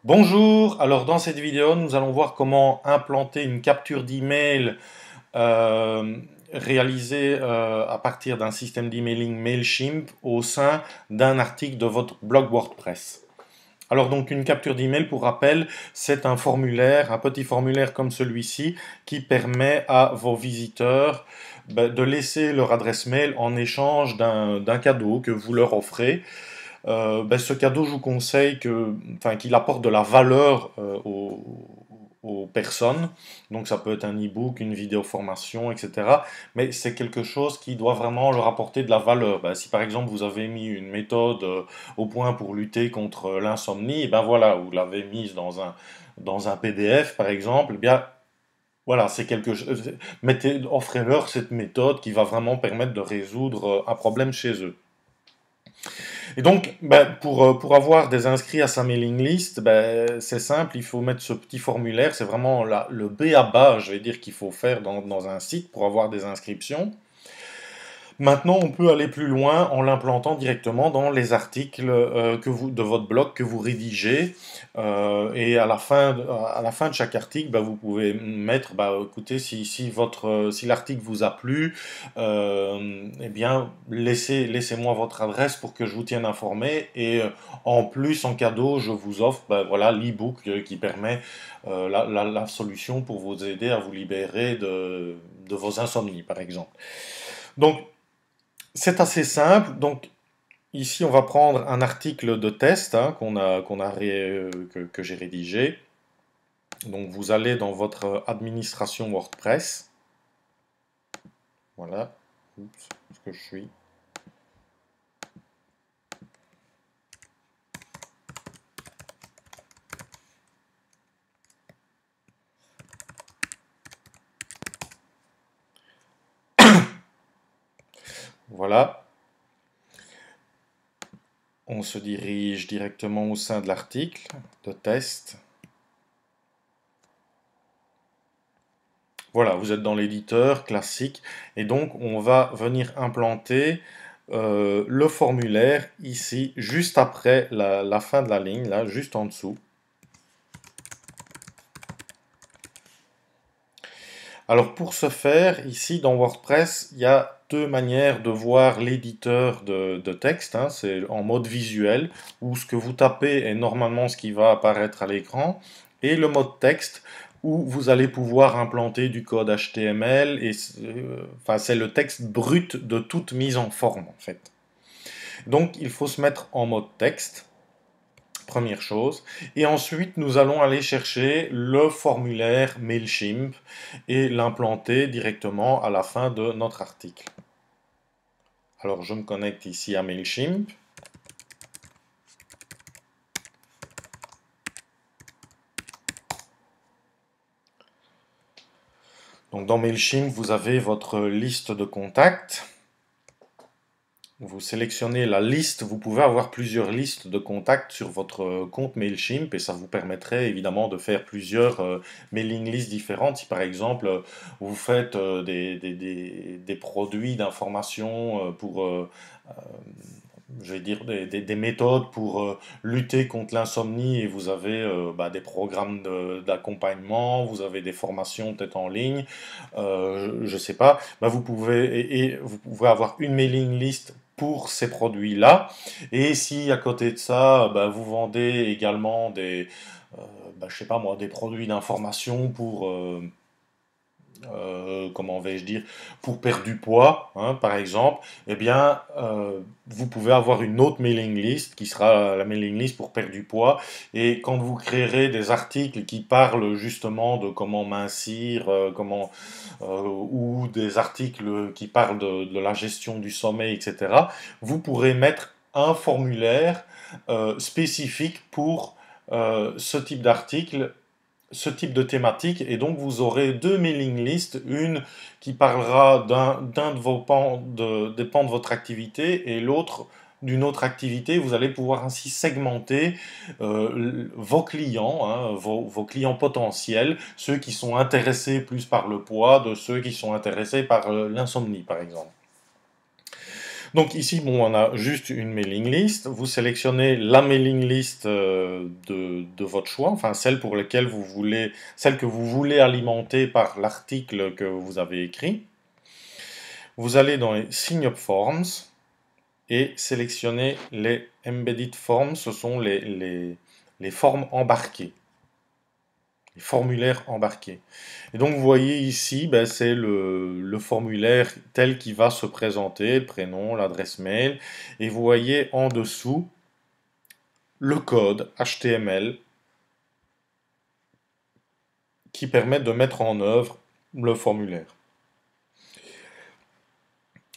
Bonjour, alors dans cette vidéo, nous allons voir comment implanter une capture d'email euh, réalisée à partir d'un système d'emailing Mailchimp au sein d'un article de votre blog WordPress. Alors donc une capture d'email, pour rappel, c'est un formulaire, un petit formulaire comme celui-ci qui permet à vos visiteurs de laisser leur adresse mail en échange d'un cadeau que vous leur offrez. Ce cadeau, je vous conseille qu'il apporte de la valeur aux personnes. Donc ça peut être un e-book, une vidéo formation, etc. Mais c'est quelque chose qui doit vraiment leur apporter de la valeur. Si par exemple vous avez mis une méthode au point pour lutter contre l'insomnie, et ben voilà, vous l'avez mise dans un PDF par exemple, eh bien voilà, c'est quelque chose. Offrez-leur cette méthode qui va vraiment permettre de résoudre un problème chez eux. Et donc, pour avoir des inscrits à sa mailing list, c'est simple, il faut mettre ce petit formulaire, c'est vraiment le B à bas, je vais dire, qu'il faut faire dans un site pour avoir des inscriptions. Maintenant, on peut aller plus loin en l'implantant directement dans les articles de votre blog que vous rédigez. Et à la fin de chaque article, vous pouvez mettre, écoutez, si l'article vous a plu, eh bien, laissez-moi votre adresse pour que je vous tienne informé. Et en plus, en cadeau, je vous offre, voilà, l'e-book qui permet la solution pour vous aider à vous libérer de vos insomnies, par exemple. Donc, c'est assez simple. Donc, ici, on va prendre un article de test que j'ai rédigé. Donc, vous allez dans votre administration WordPress. Voilà. Oups, où est-ce que je suis? Voilà. On se dirige directement au sein de l'article de test. Voilà, vous êtes dans l'éditeur classique. Et donc, on va venir implanter le formulaire ici, juste après la fin de la ligne, là, juste en dessous. Alors pour ce faire, ici dans WordPress, il y a deux manières de voir l'éditeur de texte, hein. C'est en mode visuel, où ce que vous tapez est normalement ce qui va apparaître à l'écran, et le mode texte, où vous allez pouvoir implanter du code HTML, et c'est le texte brut de toute mise en forme en fait. Donc il faut se mettre en mode texte. Première chose. Et ensuite, nous allons aller chercher le formulaire Mailchimp et l'implanter directement à la fin de notre article. Alors, je me connecte ici à Mailchimp. Donc, dans Mailchimp, vous avez votre liste de contacts. Vous sélectionnez la liste, vous pouvez avoir plusieurs listes de contacts sur votre compte Mailchimp et ça vous permettrait évidemment de faire plusieurs mailing lists différentes. Si par exemple vous faites des produits d'information je vais dire des méthodes pour lutter contre l'insomnie et vous avez des programmes d'accompagnement, vous avez des formations peut-être en ligne, je ne sais pas, vous pouvez avoir une mailing list pour ces produits-là. Et si à côté de ça, vous vendez également je sais pas moi, des produits d'information pour, comment vais-je dire, pour perdre du poids, hein, par exemple, eh bien, vous pouvez avoir une autre mailing list qui sera la mailing list pour perdre du poids. Et quand vous créerez des articles qui parlent justement de comment mincir, ou des articles qui parlent de la gestion du sommeil, etc., vous pourrez mettre un formulaire spécifique pour ce type d'article, ce type de thématique, et donc vous aurez deux mailing lists, une qui parlera d'un de vos des pans de votre activité et l'autre d'une autre activité. Vous allez pouvoir ainsi segmenter vos clients, hein, vos clients potentiels, ceux qui sont intéressés plus par le poids, de ceux qui sont intéressés par l'insomnie par exemple. Donc ici, bon, on a juste une mailing list. Vous sélectionnez la mailing list de votre choix, enfin celle pour laquelle vous voulez, celle que vous voulez alimenter par l'article que vous avez écrit. Vous allez dans les Sign Up Forms et sélectionnez les Embedded Forms, ce sont les formes embarquées, les formulaires embarqués. Et donc vous voyez ici, ben, c'est le formulaire tel qu'il va se présenter, le prénom, l'adresse mail, et vous voyez en dessous le code HTML qui permet de mettre en œuvre le formulaire.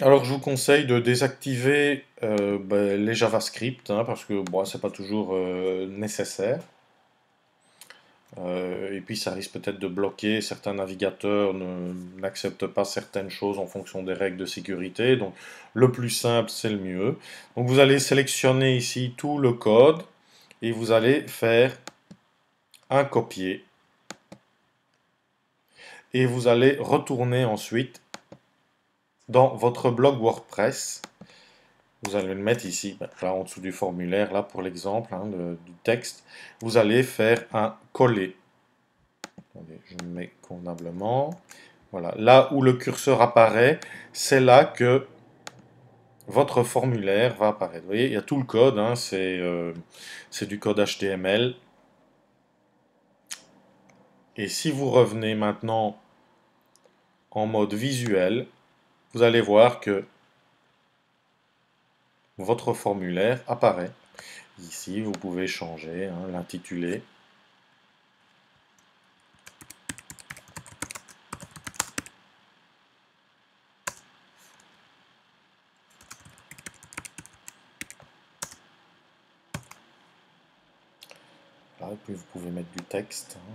Alors je vous conseille de désactiver ben, les JavaScript, hein, parce que bon, c'est pas toujours nécessaire. Et puis ça risque peut-être de bloquer, certains navigateurs n'acceptent pas certaines choses en fonction des règles de sécurité, donc le plus simple c'est le mieux. Donc vous allez sélectionner ici tout le code et vous allez faire un copier et vous allez retourner ensuite dans votre blog WordPress. Vous allez le mettre ici, là en dessous du formulaire, là pour l'exemple hein, du texte. Vous allez faire un coller. Attendez, je le mets convenablement. Voilà, là où le curseur apparaît, c'est là que votre formulaire va apparaître. Vous voyez, il y a tout le code, hein, c'est du code HTML. Et si vous revenez maintenant en mode visuel, vous allez voir que votre formulaire apparaît. Ici, vous pouvez changer hein, l'intitulé. Là, et puis vous pouvez mettre du texte. Hein.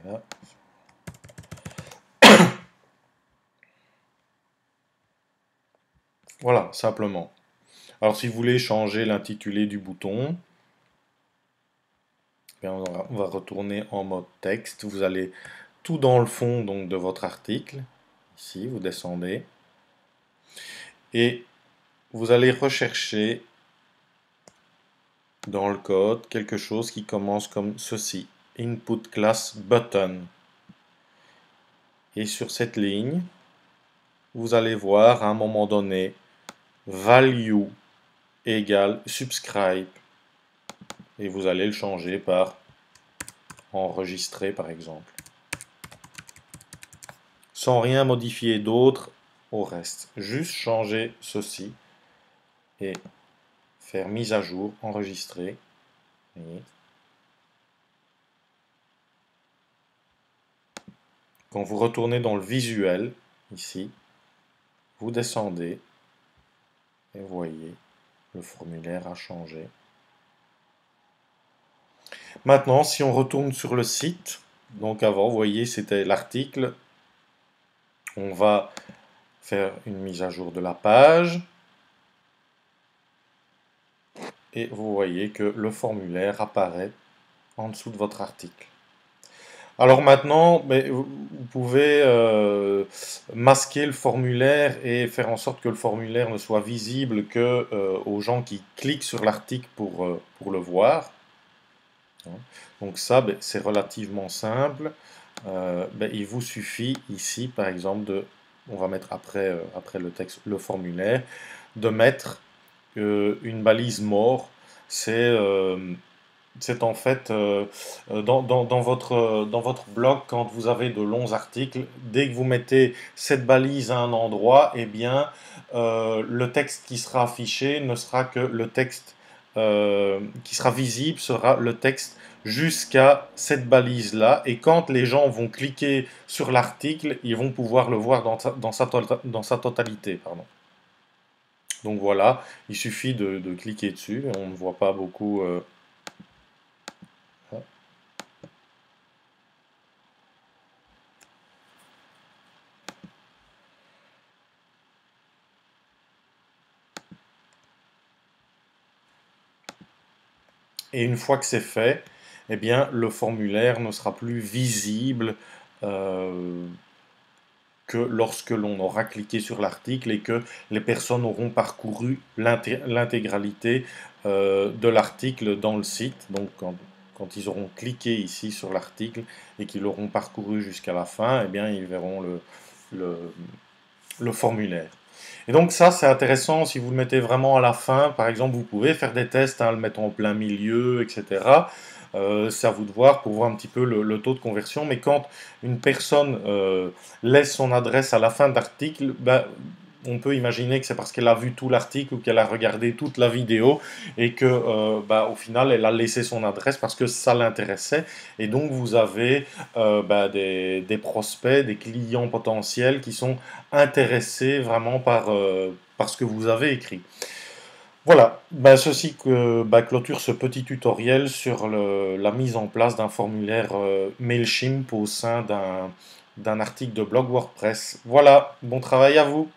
Voilà. Voilà, simplement. Alors si vous voulez changer l'intitulé du bouton, on va retourner en mode texte. Vous allez tout dans le fond donc, de votre article. Ici, vous descendez. Et vous allez rechercher dans le code quelque chose qui commence comme ceci. Input class button. Et sur cette ligne, vous allez voir à un moment donné value égale subscribe. Et vous allez le changer par enregistrer par exemple. Sans rien modifier d'autre au reste. Juste changer ceci et faire mise à jour, enregistrer. Voyez. Quand vous retournez dans le visuel, ici, vous descendez et vous voyez, le formulaire a changé. Maintenant, si on retourne sur le site, donc avant, vous voyez, c'était l'article. On va faire une mise à jour de la page. Et vous voyez que le formulaire apparaît en dessous de votre article. Alors maintenant, vous pouvez masquer le formulaire et faire en sorte que le formulaire ne soit visible que aux gens qui cliquent sur l'article pour le voir. Donc ça, c'est relativement simple. Il vous suffit ici, par exemple, on va mettre après le texte, le formulaire, de mettre une balise mort. C'est en fait dans votre blog, quand vous avez de longs articles, dès que vous mettez cette balise à un endroit, eh bien, le texte qui sera affiché ne sera que le texte qui sera visible sera le texte jusqu'à cette balise-là. Et quand les gens vont cliquer sur l'article, ils vont pouvoir le voir dans sa totalité. Pardon. Donc voilà, il suffit de cliquer dessus. On ne voit pas beaucoup. Et une fois que c'est fait, eh bien, le formulaire ne sera plus visible euh, que lorsque l'on aura cliqué sur l'article et que les personnes auront parcouru l'intégralité de l'article dans le site. Donc, quand ils auront cliqué ici sur l'article et qu'ils l'auront parcouru jusqu'à la fin, eh bien, ils verront le, le formulaire. Et donc ça, c'est intéressant si vous le mettez vraiment à la fin. Par exemple, vous pouvez faire des tests, hein, le mettre en plein milieu, etc. C'est à vous de voir pour voir un petit peu le taux de conversion. Mais quand une personne laisse son adresse à la fin de l'article, ben, on peut imaginer que c'est parce qu'elle a vu tout l'article ou qu'elle a regardé toute la vidéo et que, bah, au final, elle a laissé son adresse parce que ça l'intéressait. Et donc, vous avez bah, des prospects, des clients potentiels qui sont intéressés vraiment par ce que vous avez écrit. Voilà, bah, ceci bah, clôture ce petit tutoriel sur la mise en place d'un formulaire Mailchimp au sein d'un article de blog WordPress. Voilà, bon travail à vous!